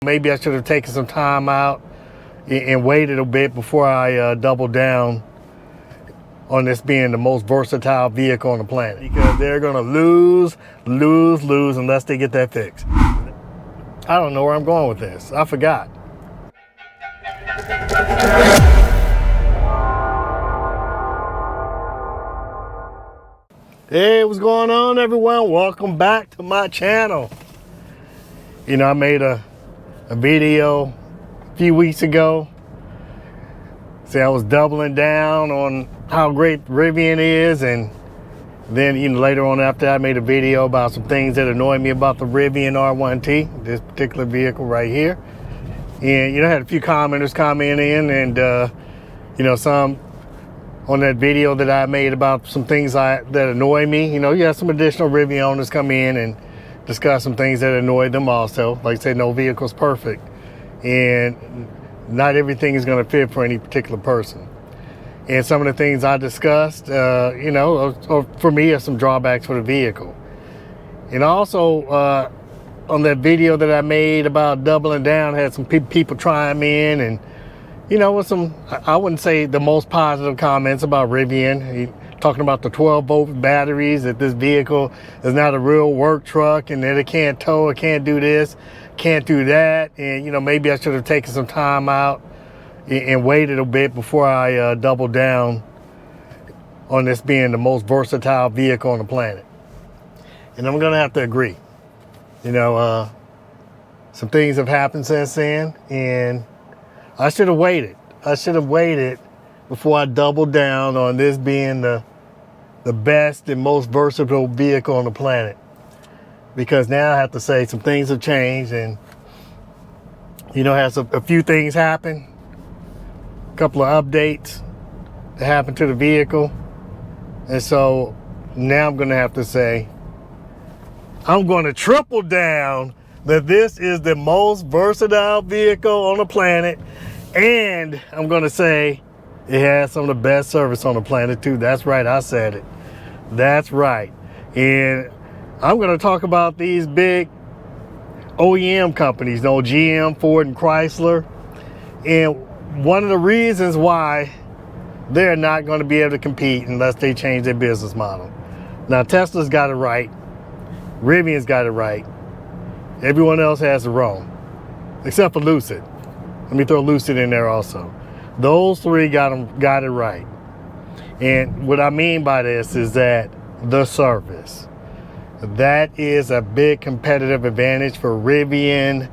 Maybe I should have taken some time out and waited a bit before I doubled down on this being the most versatile vehicle on the planet, because they're gonna lose unless they get that fixed. I don't know where I'm going with this. I forgot. Hey, what's going on, everyone? Welcome back to my channel. You know, I made a video a few weeks ago. See, I was doubling down on how great Rivian is, and then later on after I made a video about some things that annoyed me about the Rivian R1T, this particular vehicle right here. And I had a few commenters comment in, and some on that video that I made about some things that annoy me. You had some additional Rivian owners come in and discuss some things that annoyed them also. Like I said, no vehicle's perfect, and not everything is going to fit for any particular person. And some of the things I discussed, for me, are some drawbacks for the vehicle. And also, on that video that I made about doubling down, had some people chime in, and with some, I wouldn't say the most positive comments about Rivian. Talking about the 12-volt batteries, that this vehicle is not a real work truck, and that it can't tow, it can't do this, can't do that. And maybe I should have taken some time out and waited a bit before I doubled down on this being the most versatile vehicle on the planet. And I'm gonna have to agree. Some things have happened since then, and I should have waited. I should have waited before I doubled down on this being the best and most versatile vehicle on the planet. Because now I have to say some things have changed, and has a few things happen. A couple of updates that happened to the vehicle. And so now I'm gonna have to say, I'm gonna triple down that this is the most versatile vehicle on the planet. And I'm gonna say it has some of the best service on the planet too. That's right, I said it. That's right. And I'm gonna talk about these big OEM companies, GM, Ford, and Chrysler. And one of the reasons why they're not gonna be able to compete unless they change their business model. Now, Tesla's got it right. Rivian's got it right. Everyone else has it wrong, except for Lucid. Let me throw Lucid in there also. Those three got it right. And what I mean by this is that the service, that is a big competitive advantage for Rivian,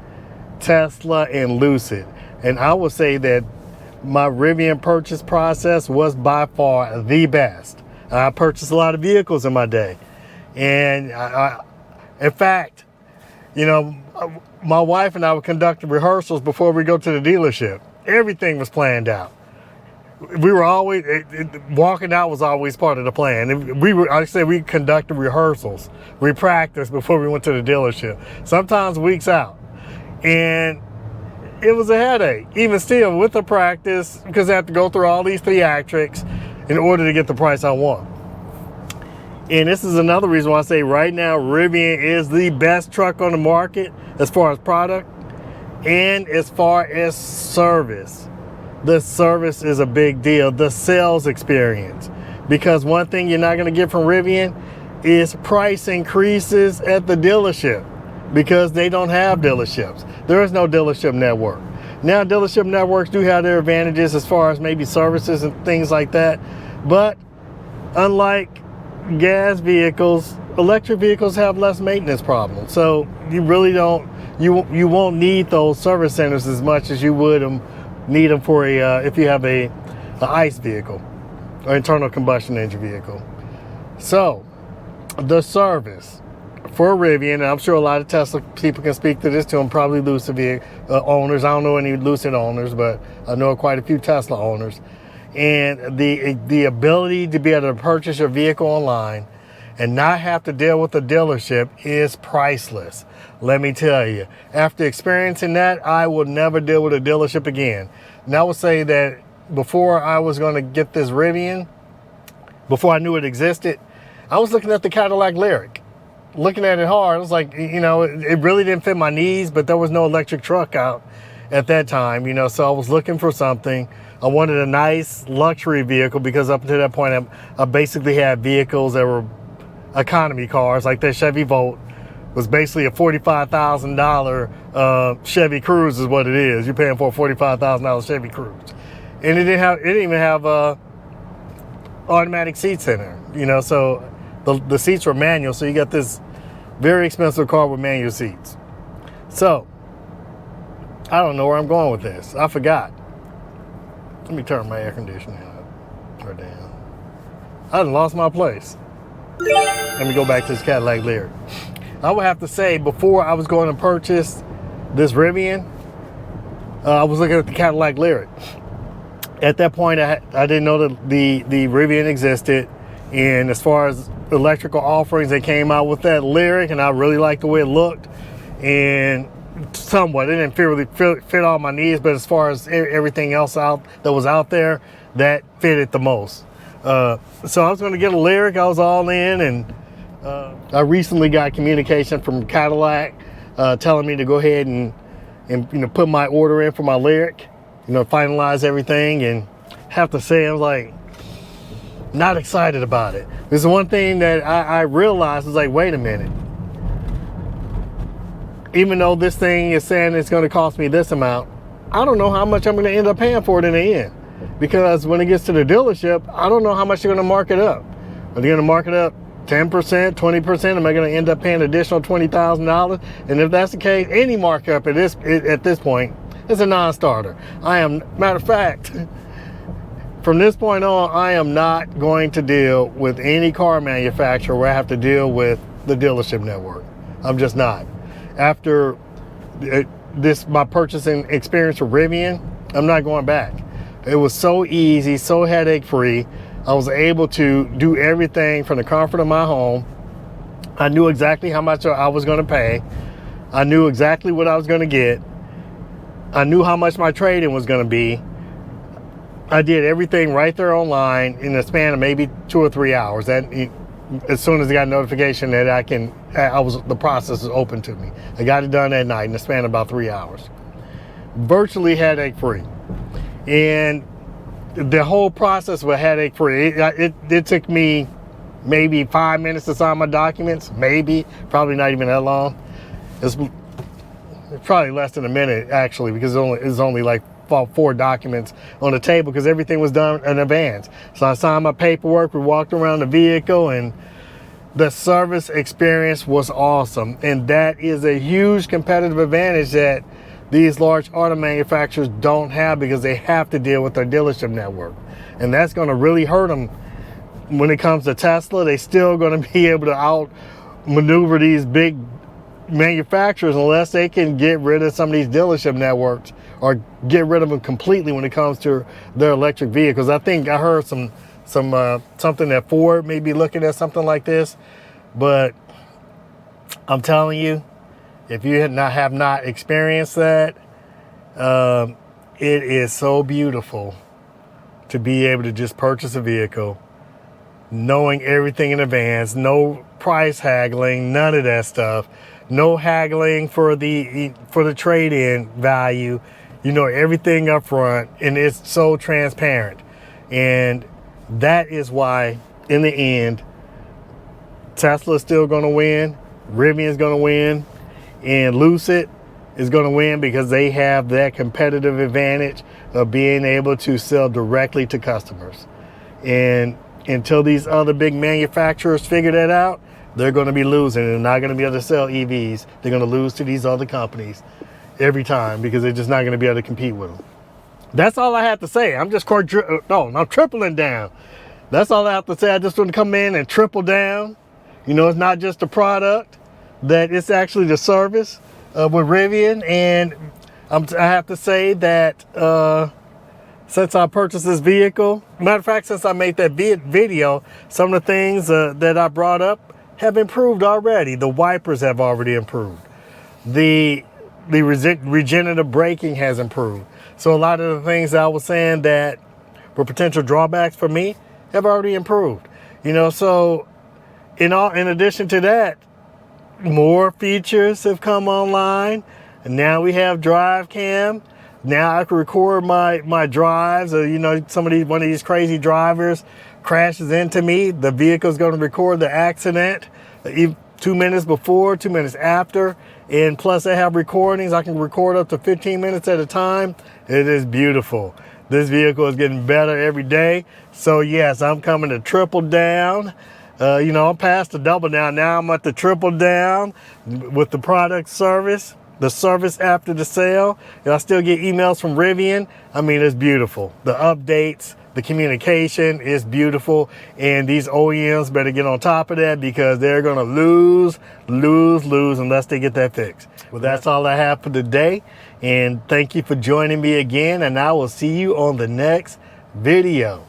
Tesla, and Lucid. And I would say that my Rivian purchase process was by far the best. I purchased a lot of vehicles in my day. And in fact, my wife and I would conduct rehearsals before we go to the dealership. Everything was planned out. We were always, walking out was always part of the plan. We conducted rehearsals. We practiced before we went to the dealership, sometimes weeks out. And it was a headache, even still with the practice, because I have to go through all these theatrics in order to get the price I want. And this is another reason why I say right now, Rivian is the best truck on the market as far as product and as far as service. The service is a big deal. The sales experience. Because one thing you're not going to get from Rivian is price increases at the dealership, because they don't have dealerships. There is no dealership network. Now, dealership networks do have their advantages as far as maybe services and things like that. But unlike gas vehicles, electric vehicles have less maintenance problems. So you really don't, you won't need those service centers as much as you would need them for if you have a ICE vehicle or internal combustion engine vehicle. So the service for Rivian, and I'm sure a lot of Tesla people can speak to this too, and probably Lucid owners. I don't know any Lucid owners, but I know quite a few Tesla owners. And the ability to be able to purchase your vehicle online and not have to deal with the dealership is priceless. Let me tell you, after experiencing that, I will never deal with a dealership again. And I would say that before I was going to get this Rivian, before I knew it existed, I was looking at the Cadillac Lyriq. looking at it hard. I was like, you know, it really didn't fit my needs, but there was no electric truck out at that time, you know, so I was looking for something. I wanted a nice luxury vehicle because up until that point, I basically had vehicles that were economy cars, like that Chevy Volt was basically a $45,000 Chevy Cruze is what it is. You're paying for a $45,000 Chevy Cruze. And it didn't even have automatic seats in there, you know, so the seats were manual, so you got this very expensive car with manual seats. So I don't know where I'm going with this. I forgot. Let me turn my air conditioning up or down. I done lost my place. Let me go back to this Cadillac Lyriq. I would have to say, before I was going to purchase this Rivian, I was looking at the Cadillac Lyriq. At that point, I didn't know that the Rivian existed. And as far as electrical offerings, they came out with that Lyriq, and I really liked the way it looked. And somewhat, it didn't really fit all my needs, but as far as everything else that was out there, that fitted the most. So I was going to get a Lyriq. I was all in, and I recently got communication from Cadillac telling me to go ahead and you know, put my order in for my Lyriq, you know, finalize everything. And have to say, I was like, not excited about it. There's one thing that I realized, was like, wait a minute. Even though this thing is saying it's going to cost me this amount, I don't know how much I'm going to end up paying for it in the end. Because when it gets to the dealership, I don't know how much they're going to mark it up. Are they going to mark it up 10%, 20%? Am I going to end up paying additional $20,000? And if that's the case, any markup at this point is a non-starter. Matter of fact, from this point on, I am not going to deal with any car manufacturer where I have to deal with the dealership network. I'm just not. After my purchasing experience with Rivian, I'm not going back. It was so easy, so headache-free. I was able to do everything from the comfort of my home. I knew exactly how much I was going to pay. I knew exactly what I was going to get. I knew how much my trade-in was going to be. I did everything right there online in a span of maybe 2 or 3 hours. As soon as I got a notification that the process was open to me. I got it done that night in a span of about 3 hours. Virtually headache-free. And the whole process was headache-free. It took me maybe 5 minutes to sign my documents, probably not even that long. It's probably less than a minute, actually, because it was only like 4 documents on the table because everything was done in advance. So I signed my paperwork, we walked around the vehicle, and the service experience was awesome. And that is a huge competitive advantage that these large auto manufacturers don't have, because they have to deal with their dealership network. And that's going to really hurt them when it comes to Tesla. They're still going to be able to outmaneuver these big manufacturers unless they can get rid of some of these dealership networks, or get rid of them completely when it comes to their electric vehicles. I think I heard something that Ford may be looking at something like this, but I'm telling you, if you have not experienced that, it is so beautiful to be able to just purchase a vehicle, knowing everything in advance, no price haggling, none of that stuff, no haggling for the trade-in value. You know everything up front, and it's so transparent. And that is why, in the end, Tesla's still going to win, Rivian's going to win, and Lucid is going to win, because they have that competitive advantage of being able to sell directly to customers. And until these other big manufacturers figure that out, they're going to be losing. They're not going to be able to sell EVs. They're going to lose to these other companies every time, because they're just not going to be able to compete with them. That's all I have to say. I'm tripling down. That's all I have to say. I just want to come in and triple down. You know, it's not just the product, that it's actually the service with Rivian. And I have to say that since I purchased this vehicle, matter of fact, since I made that video, some of the things that I brought up have improved already. The wipers have already improved. The regenerative braking has improved. So a lot of the things that I was saying that were potential drawbacks for me have already improved. You know, so in addition to that, more features have come online, and now we have drive cam. Now I can record my drives. You know, one of these crazy drivers crashes into me, the vehicle's going to record the accident 2 minutes before, 2 minutes after, and plus I have recordings. I can record up to 15 minutes at a time. It is beautiful. This vehicle is getting better every day. So yes, I'm coming to triple down. You know, I'm past the double down. Now I'm at the triple down with the product service, the service after the sale. And I still get emails from Rivian. I mean, it's beautiful. The updates, the communication is beautiful. And these OEMs better get on top of that, because they're going to lose unless they get that fixed. Well, that's all I have for today. And thank you for joining me again. And I will see you on the next video.